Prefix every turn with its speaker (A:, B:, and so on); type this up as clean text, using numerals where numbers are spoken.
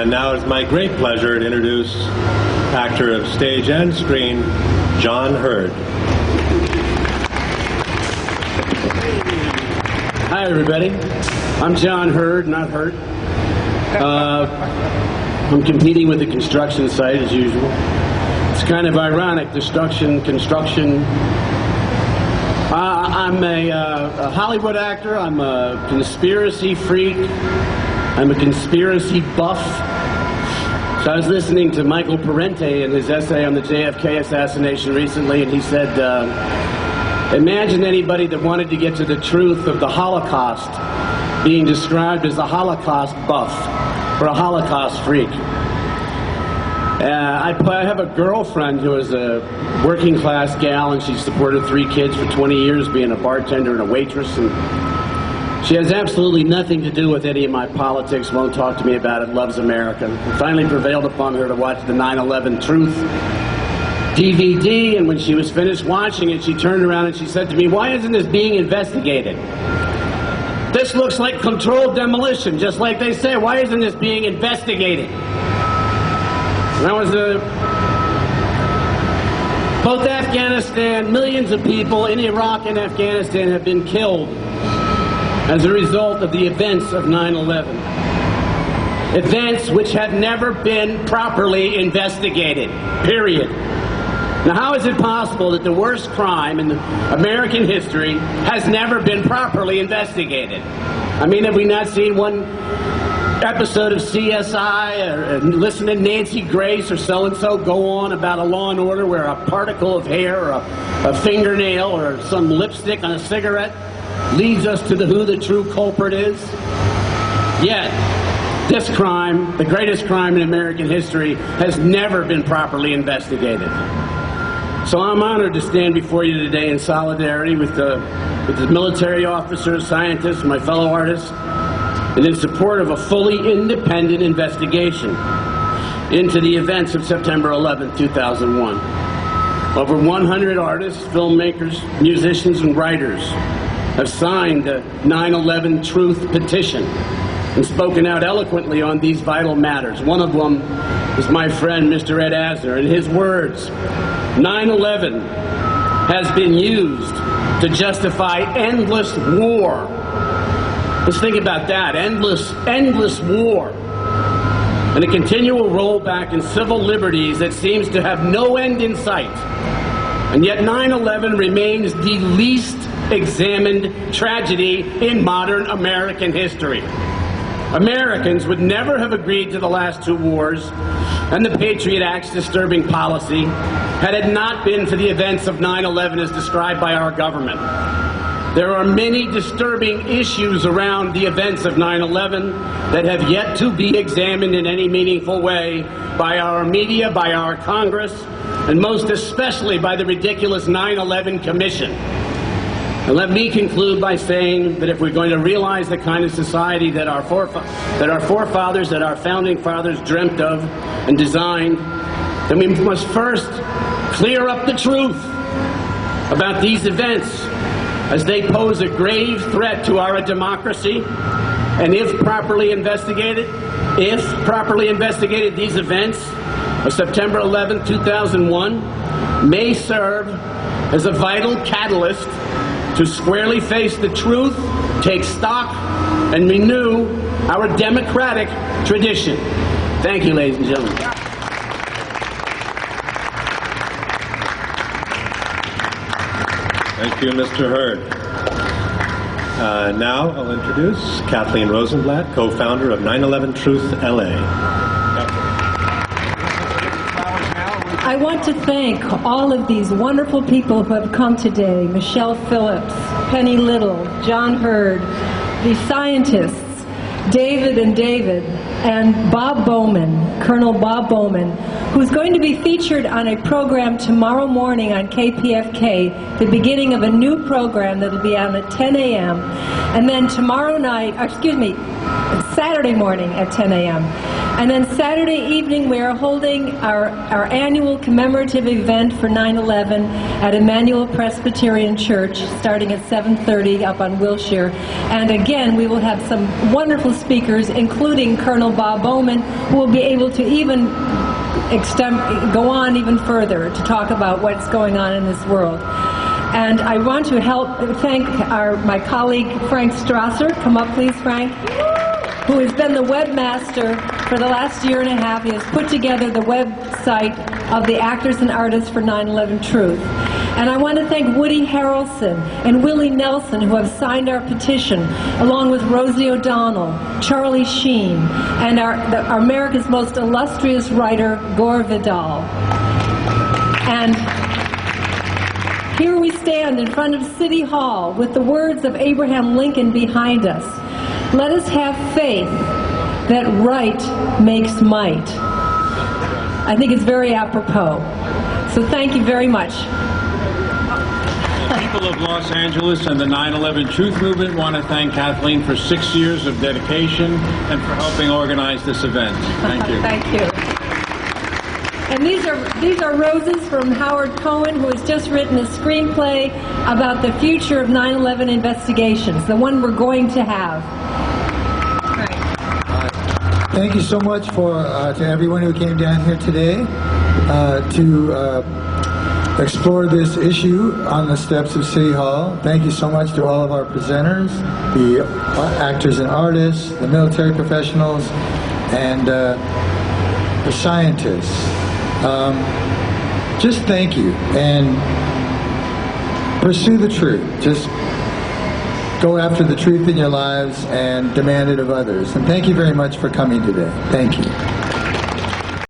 A: And now it's my great pleasure to introduce actor of stage and screen, John Heard.
B: Hi, everybody. I'm John Heard, not Hurt. I'm competing with the construction site, as usual. It's kind of ironic, construction. I'm a Hollywood actor. I'm a conspiracy freak. I'm a conspiracy buff. So I was listening to Michael Parente in his essay on the JFK assassination recently, and he said, imagine anybody that wanted to get to the truth of the Holocaust being described as a Holocaust buff or a Holocaust freak. I have a girlfriend who is a working class gal, and she's supported 3 kids for 20 years being a bartender and a waitress, and she has absolutely nothing to do with any of my politics, won't talk to me about it, loves America. I finally prevailed upon her to watch the 9/11 Truth DVD, and when she was finished watching it, she turned around and she said to me, "Why isn't this being investigated? This looks like controlled demolition, just like they say. Why isn't this being investigated?" And that was both Afghanistan, millions of people in Iraq and Afghanistan have been killed as a result of the events of 9/11. Events which have never been properly investigated, period. Now, how is it possible that the worst crime in American history has never been properly investigated? I mean, have we not seen one episode of CSI or listen to Nancy Grace or so-and-so go on about a Law and Order where a particle of hair or a fingernail or some lipstick on a cigarette leads us to who the true culprit is? Yet, this crime, the greatest crime in American history, has never been properly investigated. So I'm honored to stand before you today in solidarity with the military officers, scientists, my fellow artists, and in support of a fully independent investigation into the events of September 11, 2001. Over 100 artists, filmmakers, musicians, and writers have signed the 9/11 Truth petition and spoken out eloquently on these vital matters. One of them is my friend, Mr. Ed Asner. In his words, 9/11 has been used to justify endless war. Let's think about that. Endless war. And a continual rollback in civil liberties that seems to have no end in sight. And yet 9/11 remains the least examined tragedy in modern American history. Americans would never have agreed to the last 2 wars and the Patriot Act's disturbing policy had it not been for the events of 9/11 as described by our government. There are many disturbing issues around the events of 9/11 that have yet to be examined in any meaningful way by our media, by our Congress, and most especially by the ridiculous 9/11 Commission. And let me conclude by saying that if we're going to realize the kind of society that our forefathers, that our founding fathers dreamt of and designed, then we must first clear up the truth about these events, as they pose a grave threat to our democracy, and if properly investigated, these events of September 11, 2001 may serve as a vital catalyst to squarely face the truth, take stock, and renew our democratic tradition. Thank you, ladies and gentlemen.
A: Thank you, Mr. Heard. Now I'll introduce Kathleen Rosenblatt, co-founder of 9/11 Truth LA.
C: I want to thank all of these wonderful people who have come today. Michelle Phillips, Penny Little, John Heard, the scientists, David and Bob Bowman, Colonel Bob Bowman, who's going to be featured on a program tomorrow morning on KPFK, the beginning of a new program that will be on at 10 a.m. And then tomorrow night, Saturday morning at 10 a.m. And then Saturday evening, we are holding our annual commemorative event for 9/11 at Emmanuel Presbyterian Church, starting at 7:30 up on Wilshire. And again, we will have some wonderful speakers, including Colonel Bob Bowman, who will be able to even go on even further to talk about what's going on in this world. And I want to thank my colleague Frank Strasser. Come up, please, Frank. Who has been the webmaster for the last year and a half. He has put together the website of the actors and artists for 9/11 Truth. And I want to thank Woody Harrelson and Willie Nelson, who have signed our petition, along with Rosie O'Donnell, Charlie Sheen, and our America's most illustrious writer, Gore Vidal. And here we stand in front of City Hall with the words of Abraham Lincoln behind us. Let us have faith that right makes might. I think it's very apropos. So thank you very much.
D: The people of Los Angeles and the 9/11 Truth Movement want to thank Kathleen for 6 years of dedication and for helping organize this event. Thank you.
C: Thank you. And these are roses from Howard Cohen, who has just written a screenplay about the future of 9/11 investigations, the one we're going to have.
E: Thank you so much to everyone who came down here today to explore this issue on the steps of City Hall. Thank you so much to all of our presenters, the actors and artists, the military professionals, and the scientists. Just thank you, and pursue the truth. Just go after the truth in your lives and demand it of others. And thank you very much for coming today. Thank you.